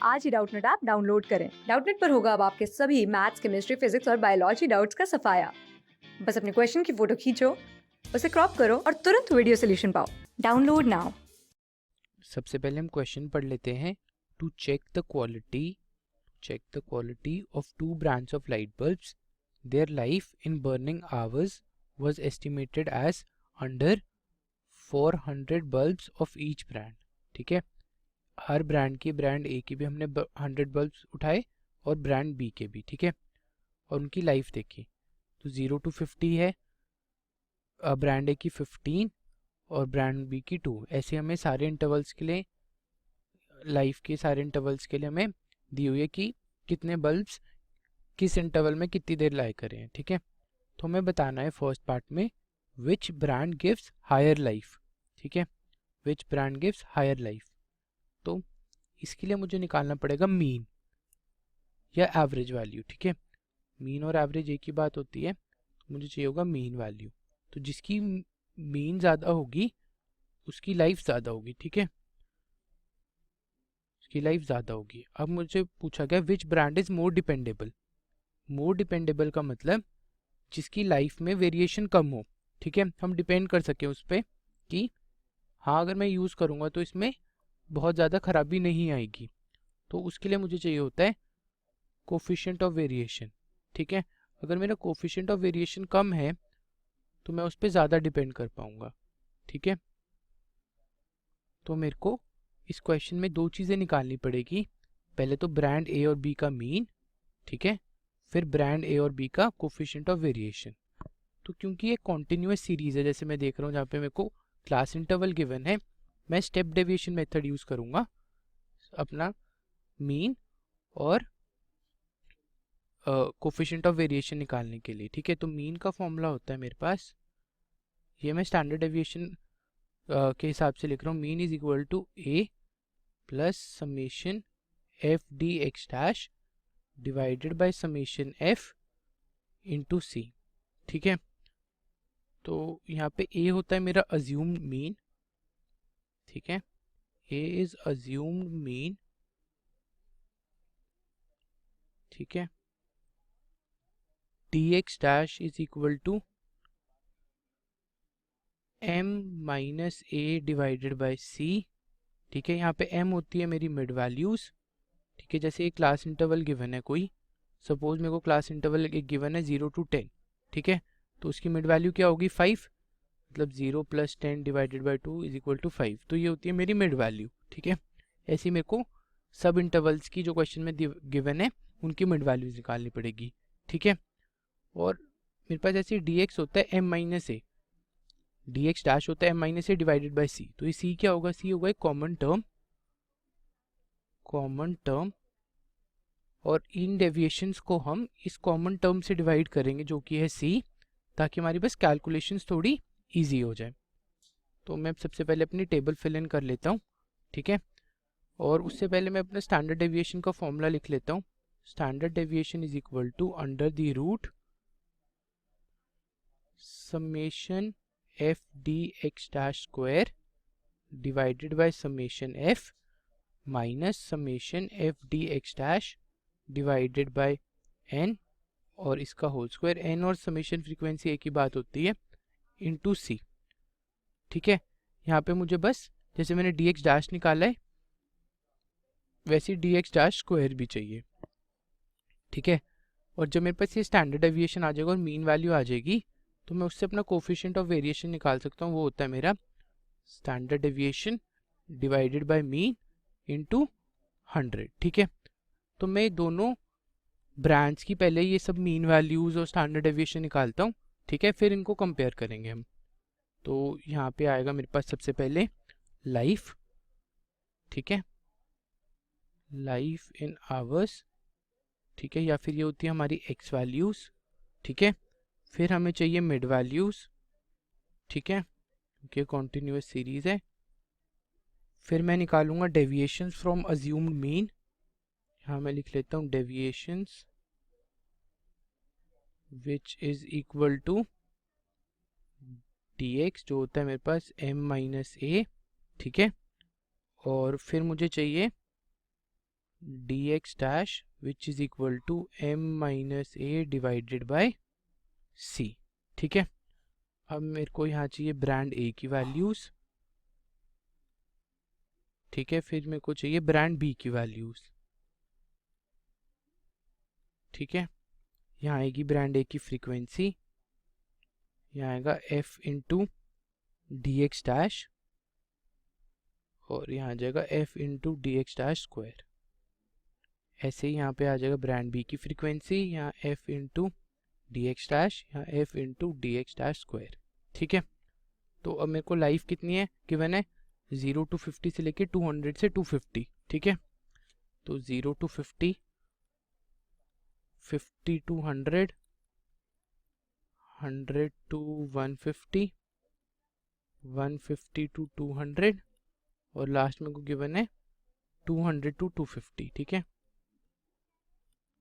आज ही Doubtnut app download करें। Doubtnut पर होगा अब आपके सभी मैथ्स, केमिस्ट्री, फिजिक्स और बायोलॉजी डाउट्स का सफाया। बस अपने क्वेश्चन की फोटो खींचो, उसे क्रॉप करो और तुरंत वीडियो सोल्यूशन पाओ। Download now. सबसे पहले हम क्वेश्चन पढ़ लेते हैं। To check the quality of two brands of light bulbs, their life in burning hours was estimated as under 400 bulbs of each brand. ठीक है, हर ब्रांड ए की भी हमने 100 बल्ब्स उठाए और ब्रांड बी के भी। ठीक है, और उनकी लाइफ देखी। तो 0 to 50 है, ब्रांड ए की 15 और ब्रांड बी की 2। ऐसे हमें सारे इंटरवल्स के लिए, लाइफ के सारे इंटरवल्स के लिए हमें दी हुई है कि कितने बल्ब्स किस इंटरवल में कितनी देर लाए करें। ठीक है, तो हमें बताना है फर्स्ट पार्ट में which brand gives higher life. ठीक है, which brand gives higher life. तो इसके लिए मुझे निकालना पड़ेगा मीन या एवरेज वैल्यू। ठीक है, मीन और एवरेज एक ही बात होती है, तो मुझे चाहिए होगा मीन वैल्यू। तो जिसकी मीन ज़्यादा होगी उसकी लाइफ ज़्यादा होगी। ठीक है, उसकी लाइफ ज़्यादा होगी। अब मुझे पूछा गया which brand is more dependable. More dependable का मतलब जिसकी लाइफ में वेरिएशन कम हो। ठीक है, हम डिपेंड कर सकें उस पर कि हाँ अगर मैं यूज़ करूँगा तो इसमें बहुत ज़्यादा खराबी नहीं आएगी। तो उसके लिए मुझे चाहिए होता है कोफिशिएंट ऑफ वेरिएशन। ठीक है, अगर मेरा कोफिशिएंट ऑफ वेरिएशन कम है तो मैं उस पर ज़्यादा डिपेंड कर पाऊँगा। ठीक है, तो मेरे को इस क्वेश्चन में दो चीज़ें निकालनी पड़ेगी। पहले तो ब्रांड ए और बी का मीन, ठीक है, फिर ब्रांड ए और बी का कोफिशिएंट ऑफ वेरिएशन। तो क्योंकि ये कॉन्टिन्यूस सीरीज है, जैसे मैं देख रहा हूँ जहाँ पे मेरे को क्लास इंटरवल गिवन है, मैं स्टेप डेविएशन मेथड यूज़ करूँगा अपना मीन और कोफिशिएंट ऑफ वेरिएशन निकालने के लिए। ठीक है, तो मीन का फॉर्मूला होता है मेरे पास, ये मैं स्टैंडर्ड डेविएशन के हिसाब से लिख रहा हूँ। Mean is equal to A plus summation F D x dash divided by summation F into C. ठीक है, तो यहाँ पे ए होता है मेरा अज्यूम्ड मीन। ठीक है, ए इज अज्यूम्ड मीन। ठीक है, D x dash is equal to M minus A divided by C. ठीक है, यहाँ पे m होती है मेरी मिड वैल्यूज। ठीक है, जैसे एक क्लास इंटरवल गिवन है कोई, सपोज मेरे को क्लास इंटरवल एक गिवन है 0 to 10। ठीक है, तो उसकी मिड वैल्यू क्या होगी 5, मतलब 0 + 10 divided by 2 is equal to 5। तो ये होती है मेरी मिड वैल्यू। ठीक है, ऐसी मेरे को सब इंटरवल्स की जो क्वेश्चन में गिवन है उनकी मिड वैल्यूज निकालनी पड़ेगी। ठीक है, और मेरे पास ऐसे डी एक्स होता है m minus A, D x dash होता है m minus A divided by C. तो ये सी क्या होगा, सी होगा एक कॉमन टर्म, और इन डेविएशंस को हम इस कॉमन टर्म से डिवाइड करेंगे जो कि है सी, ताकि हमारी बस कैलकुलेशंस थोड़ी इजी हो जाए। तो मैं सबसे पहले अपनी टेबल फिल इन कर लेता हूँ। ठीक है, और उससे पहले मैं अपना स्टैंडर्ड डेविएशन का फॉर्मूला लिख लेता हूँ। Standard deviation is equal to under the root summation F D x dash square divided by summation f minus summation F D x dash divided by n और इसका होल स्क्वायर। एन और summation frequency एक ही बात होती है, into सी। ठीक है, यहाँ पे मुझे बस जैसे मैंने डी एक्स डैश निकाला है वैसे डी एक्स डैश स्क्वायर भी चाहिए। ठीक है, और जब मेरे पास ये स्टैंडर्ड डेविएशन आ जाएगा और मीन वैल्यू आ जाएगी तो मैं उससे अपना कोफिशिएंट ऑफ वेरिएशन निकाल सकता हूँ। वो होता है मेरा standard deviation divided by mean into 100। ठीक है, तो मैं दोनों ब्रांड्स की पहले ये सब मीन वैल्यूज और स्टैंडर्ड डेविएशन निकालता हूँ। ठीक है, फिर इनको कंपेयर करेंगे हम। तो यहाँ पे आएगा मेरे पास सबसे पहले लाइफ। ठीक है, लाइफ इन आवर्स। ठीक है, या फिर ये होती है हमारी एक्स वैल्यूज। ठीक है, फिर हमें चाहिए मिड वैल्यूज। ठीक है, क्योंकि कॉन्टिन्यूस सीरीज है। फिर मैं निकालूंगा डेविएशंस फ्रॉम अज्यूम्ड मीन। यहाँ मैं लिख लेता हूँ deviations which is equal to dx जो होता है मेरे पास m माइनस ए। ठीक है, और फिर मुझे चाहिए dx dash which is equal to m minus a divided by c। ठीक है, अब मेरे को यहाँ चाहिए ब्रांड a की वैल्यूज। ठीक है, फिर मेरे को चाहिए ब्रांड b की वैल्यूज। ठीक है, यहाँ आएगी ब्रांड a की फ्रीक्वेंसी, यहाँ आएगा f into D x dash और यहाँ आ जाएगा f into D x dash square. ऐसे ही यहाँ पे आ जाएगा ब्रांड b की फ्रीक्वेंसी, यहाँ f into D x dash, यहाँ f into D x dash square. ठीक है, तो अब मेरे को लाइफ कितनी है गिवन है, 0 to 50 से लेके 200 से 250। ठीक है, तो 0 to 50, 50 to 100, 100 to 150, 150 to 200 और लास्ट में को गिवन है 200 to 250। ठीक है,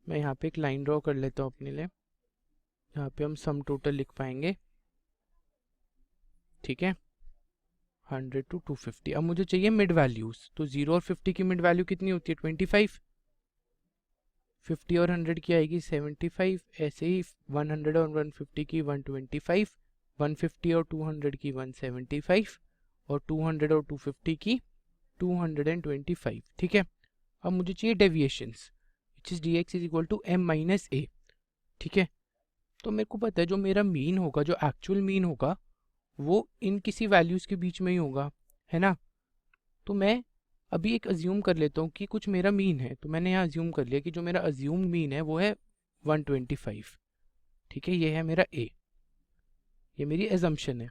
मैं यहाँ पे एक लाइन ड्रॉ कर लेता हूँ अपने लिए, यहाँ पे हम सम टोटल लिख पाएंगे। ठीक है, 100 to 250। अब मुझे चाहिए मिड वैल्यूज, तो 0 और 50 की मिड वैल्यू कितनी होती है 25, 50 और 100 की आएगी 75, ऐसे ही 100 और 150 की 125, 150 और 200 की 175 और 200 और 250 की 225। ठीक है, अब मुझे चाहिए deviations which is dx is equal to m minus a। ठीक है, तो मेरे को पता है जो मेरा मीन होगा, जो एक्चुअल मीन होगा वो इन किसी वैल्यूज के बीच में ही होगा, है ना। तो मैं अभी एक अज्यूम कर लेता हूँ कि कुछ मेरा मीन है, तो मैंने यहाँ अज्यूम कर लिया कि जो मेरा अज्यूम मीन है वो है 125। ठीक है, ये है मेरा a, ये मेरी एजम्पशन है।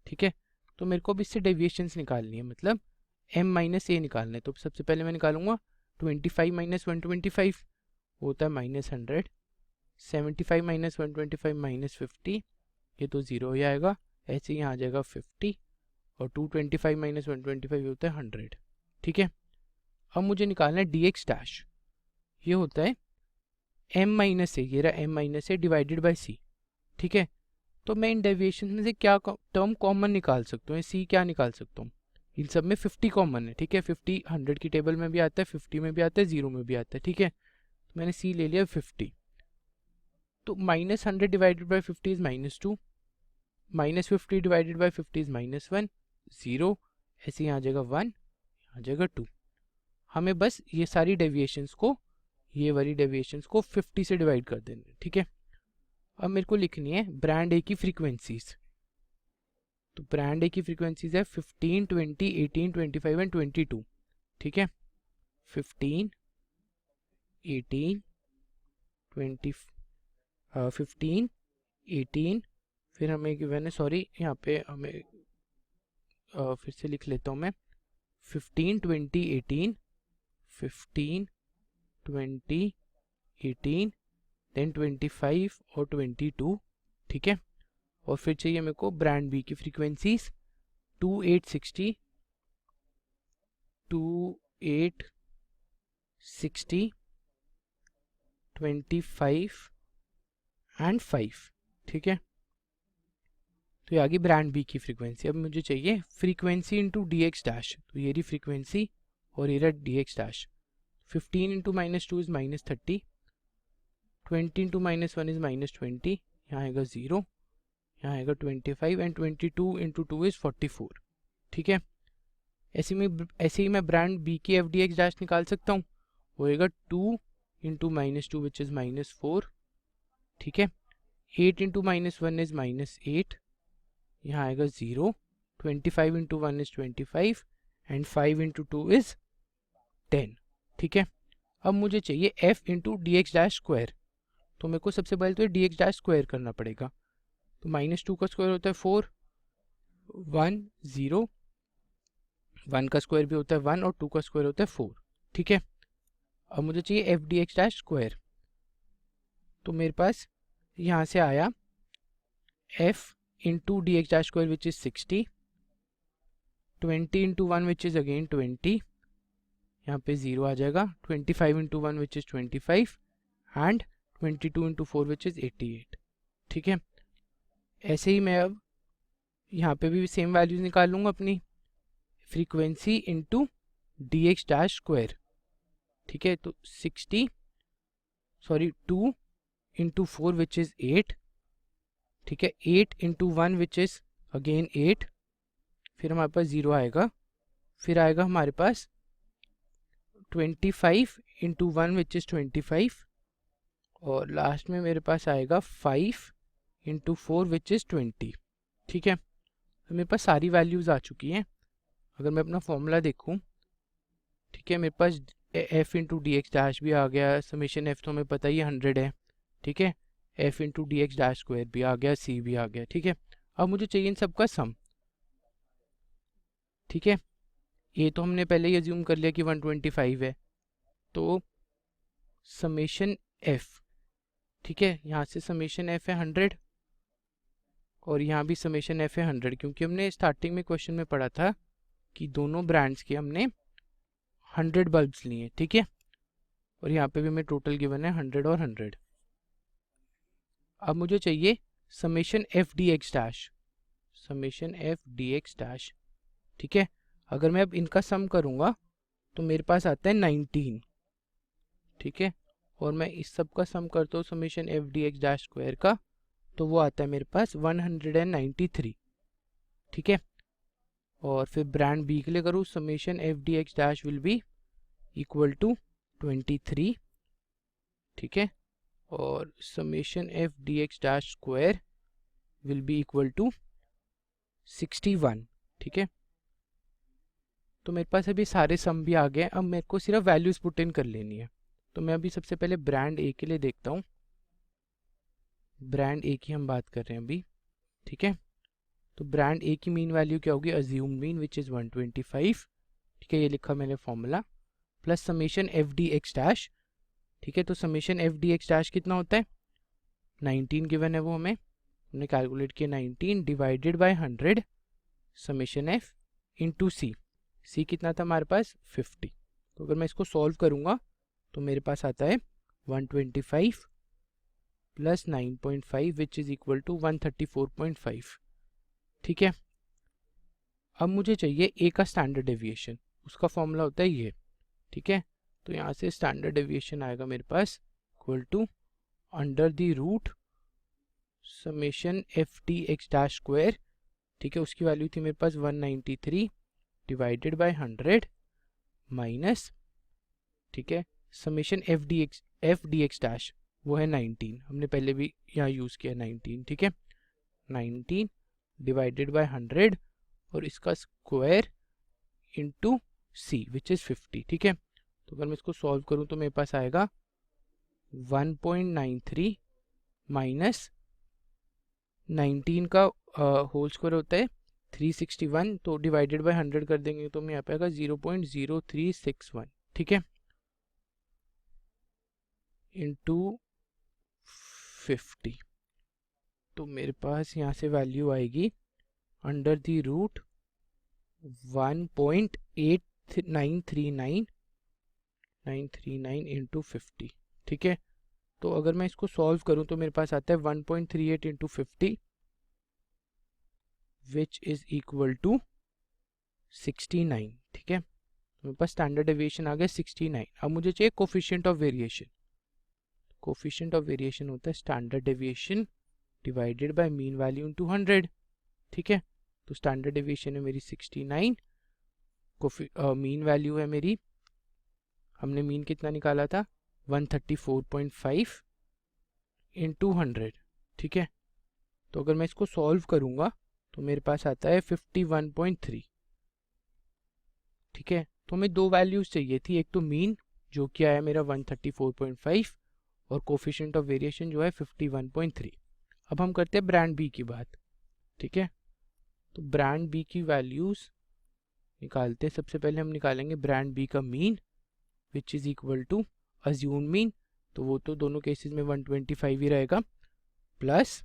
ठीक है, तो मेरे को अब इससे डेविएशंस निकालनी है, मतलब m माइनस a निकालना है। तो सबसे पहले मैं निकालूंगा 25 माइनस 125 होता है -100, 75 माइनस 125 माइनस 50, ये तो 0 हो जाएगा। ऐसे ही यहाँ आ जाएगा 50 और 225 माइनस 125 होता है 100। ठीक है, अब मुझे निकालना है dx डैश, ये होता है m माइनस ए, ये रहा m minus A divided by c। ठीक है, तो मैं इन डेविएशन में से क्या टर्म कॉमन निकाल सकता हूँ, c क्या निकाल सकता हूँ, इन सब में 50 कॉमन है। ठीक है, 50 100 की टेबल में भी आता है, 50 में भी आता है, 0 में भी आता है। ठीक है, तो मैंने c ले लिया 50, तो -100 divided by 50 is -2, -50 divided by 50 is -1, 0, ऐसे यहाँ आ जाएगा 1, आ जाएगा 2। हमें बस ये सारी डेविएशंस को, ये वाली डेविएशंस को 50 से डिवाइड कर देना। ठीक है, अब मेरे को लिखनी है ब्रांड ए की फ्रीक्वेंसीज। तो ब्रांड ए की फ्रीक्वेंसीज है 15, 20, 18, 25 एंड 22। ठीक है, 15, 18, 20, 15, 18, फिर हमें गिवन है, सॉरी यहाँ पे हमें फिर से लिख लेता हूँ मैं, 15, 20, 18, 15, 20, 18, देन 25 और 22। ठीक है, और फिर चाहिए मेरे को ब्रांड बी की फ्रीक्वेंसीज 2860, 2860, 25 एंड 5। ठीक है, तो ये आ गई ब्रांड बी की फ्रीक्वेंसी। अब मुझे चाहिए frequency into D x dash, तो ये रही फ्रीक्वेंसी और ये रहा D x dash. 15 into -2 is -30, 20 into -1 is -20, यहाँ आएगा 0, यहाँ आएगा 25 एंड 22 इंटू 2 इज 44। ठीक है, ऐसे ही मैं ब्रांड बी की एफ डी एक्स डैश निकाल सकता हूँ, होएगा 2 इंटू -2 विच इज -4। ठीक है, 8 इंटू -1 इज -8, यहाँ आएगा 0, 25 into 1 is 25 and 5 into 2 is 10। ठीक है, अब मुझे चाहिए f into D x dash square, तो मेरे को सबसे पहले तो डी एक्स डैश स्क्वायर करना पड़ेगा। तो -2 का स्क्वायर होता है 4, 1 0, 1 का स्क्वायर भी होता है 1 और 2 का स्क्वायर होता है 4। ठीक है, अब मुझे चाहिए F D x dash square, तो मेरे पास यहाँ से आया f into D x dash square which is 60, 20 into 1 which is again 20, यहाँ पे 0 आ जाएगा, 25 into 1 which is 25 and 22 into 4 which is 88। ठीक है, ऐसे ही मैं अब यहाँ पे भी सेम वैल्यूज निकाल लूँगा अपनी, frequency into D x dash square. ठीक है, तो 2 इंटू 4 विच इज़ 8, ठीक है, 8 इंटू 1 विच इज़ अगेन 8, फिर हमारे पास 0 आएगा, फिर आएगा हमारे पास 25 इंटू 1 विच इज़ 25, और लास्ट में मेरे पास आएगा 5 इंटू 4 विच इज़ 20, ठीक है। तो मेरे पास सारी वैल्यूज़ आ चुकी हैं। अगर मैं अपना फॉर्मूला देखूं, ठीक है, मेरे पास F into D x dash भी आ गया, समेशन एफ तो हमें पता ही 100 है, ठीक है, F into D x dash square भी आ गया, सी भी आ गया, ठीक है। अब मुझे चाहिए इन सबका सम, ठीक है। ये तो हमने पहले ही अज्यूम कर लिया कि 125 है, तो समेशन एफ, ठीक है, यहाँ से समेशन एफ है 100 और यहाँ भी समेशन एफ है 100, क्योंकि हमने स्टार्टिंग में क्वेश्चन में पढ़ा था कि दोनों ब्रांड्स के हमने 100 बल्ब्स लिए, ठीक है, और यहाँ पे भी हमें टोटल गिवन है 100 और 100। अब मुझे चाहिए summation F D x dash, summation F D x dash, ठीक है। अगर मैं अब इनका सम करूँगा तो मेरे पास आता है 19, ठीक है, और मैं इस सब का सम करता हूँ summation F D x dash square का, तो वो आता है मेरे पास 193, ठीक है। और फिर ब्रांड बी के लिए करूँ, summation F D x dash will be equal to 23, ठीक है, और summation F D x dash square will be equal to 61, ठीक है। तो मेरे पास अभी सारे सम भी आ गए, अब मेरे को सिर्फ वैल्यूज पुट इन कर लेनी है। तो मैं अभी सबसे पहले ब्रांड ए के लिए देखता हूँ, ब्रांड ए की हम बात कर रहे हैं अभी, ठीक है। तो ब्रांड ए की मीन वैल्यू क्या होगी, अज्यूम मीन विच इज़ 125, ठीक है, ये लिखा मैंने formula, plus summation F D x dash, ठीक है। तो summation F D x dash कितना होता है, 19 गिवन है, वो हमने कैलकुलेट किया 19 divided by 100 summation F into C, C कितना था हमारे पास 50। तो अगर मैं इसको सॉल्व करूँगा तो मेरे पास आता है 125 plus 9.5 which is equal to 134.5, ठीक है। अब मुझे चाहिए ए का स्टैंडर्ड डेविएशन, उसका फॉर्मूला होता है ये, ठीक है। तो यहाँ से स्टैंडर्ड डेविएशन आएगा मेरे पास equal to under the root summation F T X dash square, ठीक है, उसकी वैल्यू थी मेरे पास 193 डिवाइडेड बाय 100 माइनस, ठीक है, summation F D x dash वो है 19, हमने पहले भी यहाँ यूज़ किया 19, ठीक है, 19 डिवाइडेड बाय 100 और इसका square into c which is 50, ठीक है। तो अगर मैं इसको सॉल्व करूँ तो मेरे पास आएगा 1.93 माइनस 19 का होल स्क्वायर होता है 361, तो डिवाइडेड बाय 100 कर देंगे तो मैं यहाँ पे आएगा 0.0361, ठीक है, इंटू 50। तो मेरे पास यहाँ से वैल्यू आएगी अंडर द रूट 1.8939 इंटू 50, ठीक है। तो अगर मैं इसको सॉल्व करूं तो मेरे पास आता है 1.38 into 50 which is equal to 69, ठीक है। मेरे पास स्टैंडर्ड डेविएशन आ गया 69। अब मुझे चाहिए coefficient of variation, coefficient of variation होता है standard deviation divided by mean value into 100, ठीक है। तो स्टैंडर्ड डेविएशन है मेरी 69, मीन वैल्यू है मेरी, हमने मीन कितना निकाला था 134.5 इंटू 100, ठीक है। तो अगर मैं इसको सॉल्व करूंगा तो मेरे पास आता है 51.3, ठीक है। तो हमें दो वैल्यूज चाहिए थी, एक तो मीन जो कि आया मेरा 134.5 और कोफिशिएंट ऑफ वेरिएशन जो है 51.3। अब हम करते हैं ब्रांड बी की बात, ठीक है। तो ब्रांड बी की वैल्यूज निकालते हैं। सबसे पहले हम निकालेंगे ब्रांड बी का mean which is equal to assume mean, तो वो तो दोनों केसेस में 125 ही रहेगा, plus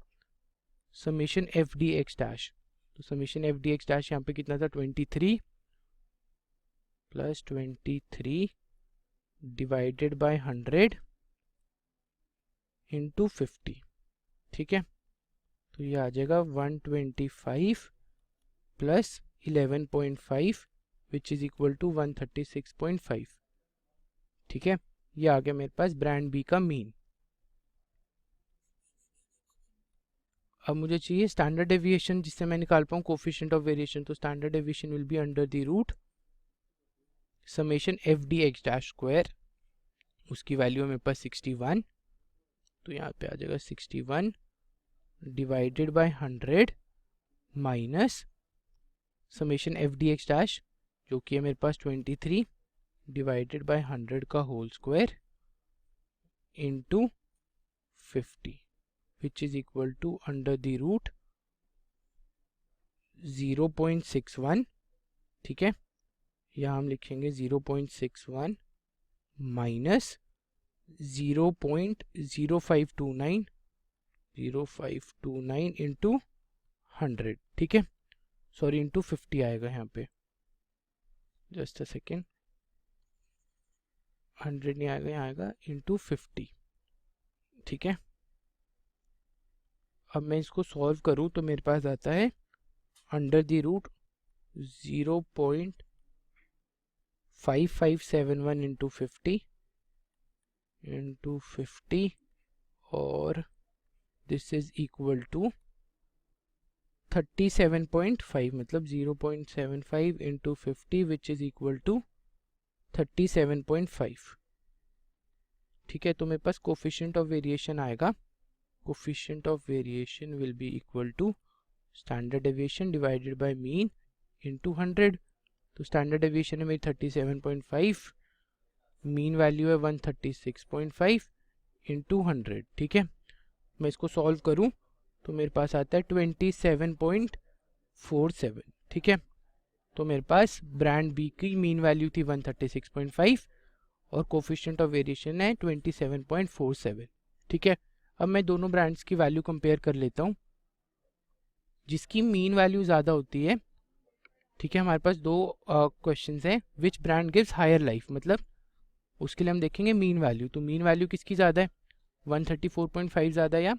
summation F D x dash. तो summation F D x dash यहाँ पे कितना था 23 प्लस 23 डिवाइडेड बाय 100 इंटू 50, ठीक है। तो ये आ जाएगा 125 plus 11.5 which is equal to 136.5, ठीक है, ये आ गया मेरे पास ब्रांड बी का मीन। अब मुझे चाहिए स्टैंडर्ड डेविएशन जिससे मैं निकाल पाऊँ कोफिशिएंट ऑफ वेरिएशन। तो standard deviation will be under the root summation F D x dash square, उसकी वैल्यू है मेरे पास 61, तो यहाँ पे आ जाएगा 61 divided by 100 minus summation F D x dash जो कि है मेरे पास 23 डिवाइडेड बाय 100 का whole square into 50 which is equal to under the root 0.61, ठीक है, यहाँ हम लिखेंगे 0.61 माइनस 0.0529 इंटू 100, ठीक है, सॉरी इंटू 50 आएगा यहाँ पे, जस्ट अ सेकेंड, 100 नहीं आएगा, यहाँ आएगा इंटू 50, ठीक है। अब मैं इसको सॉल्व करूँ तो मेरे पास आता है अंडर द रूट 0.5571 इंटू 50 और दिस इज इक्वल टू 37.5, मतलब 0.75 into 50 which is equal to 37.5, ठीक है। तो मेरे पास कोफिशिएंट ऑफ वेरिएशन आएगा, coefficient of variation will be equal to standard deviation divided by mean into 100। तो standard deviation है मेरी 37.5, mean value है 136.5 into 100, ठीक है। मैं इसको solve करूं तो मेरे पास आता है 27.47, ठीक है। तो मेरे पास ब्रांड बी की mean value थी 136.5 और coefficient of variation है 27.47, ठीक है। अब मैं दोनों ब्रांड्स की वैल्यू कंपेयर कर लेता हूँ, जिसकी मीन वैल्यू ज़्यादा होती है, ठीक है। हमारे पास दो क्वेश्चंस हैं, which brand gives higher life, मतलब उसके लिए हम देखेंगे मीन वैल्यू। तो मीन वैल्यू किसकी ज़्यादा है, 134.5 ज़्यादा या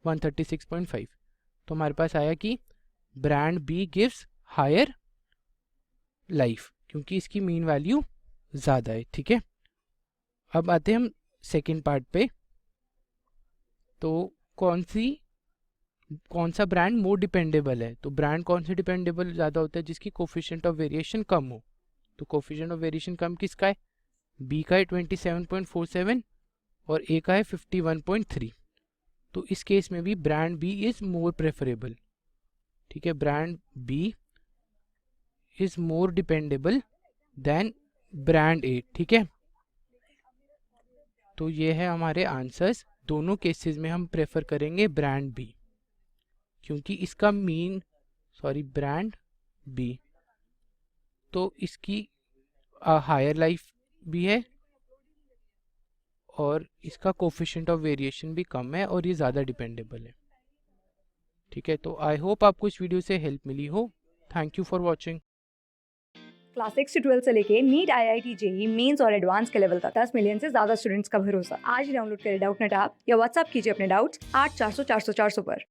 136.5। तो हमारे पास आया कि brand B gives higher life क्योंकि इसकी मीन वैल्यू ज़्यादा है, ठीक है। अब आते हैं हम सेकेंड पार्ट पे। तो कौन सा ब्रांड मोर डिपेंडेबल है, तो ब्रांड कौन से डिपेंडेबल ज़्यादा होता है, जिसकी कोफिशिएंट ऑफ वेरिएशन कम हो। तो कोफिशिएंट ऑफ वेरिएशन कम किसका है, बी का है 27.47 और ए का है 51.3। तो इस केस में भी brand B is more preferable, ठीक है, brand B is more dependable than brand A, ठीक है। तो ये है हमारे आंसर्स। दोनों केसेस में हम प्रेफर करेंगे ब्रांड बी क्योंकि इसका मीन ब्रांड बी तो इसकी हायर लाइफ भी है और इसका कोफिशिएंट ऑफ वेरिएशन भी कम है और ये ज़्यादा डिपेंडेबल है, ठीक है। तो आई होप आपको इस वीडियो से हेल्प मिली हो। Thank you for watching. Class 6 से 12 से लेके नीट, IIT, JEE मेंस और एडवांस के लेवल तक 10 मिलियन से ज्यादा स्टूडेंट्स का भरोसा। आज ही डाउनलोड करें डाउटनेट ऐप या व्हाट्सएप कीजिए अपने डाउट्स 8400 400 400 पर।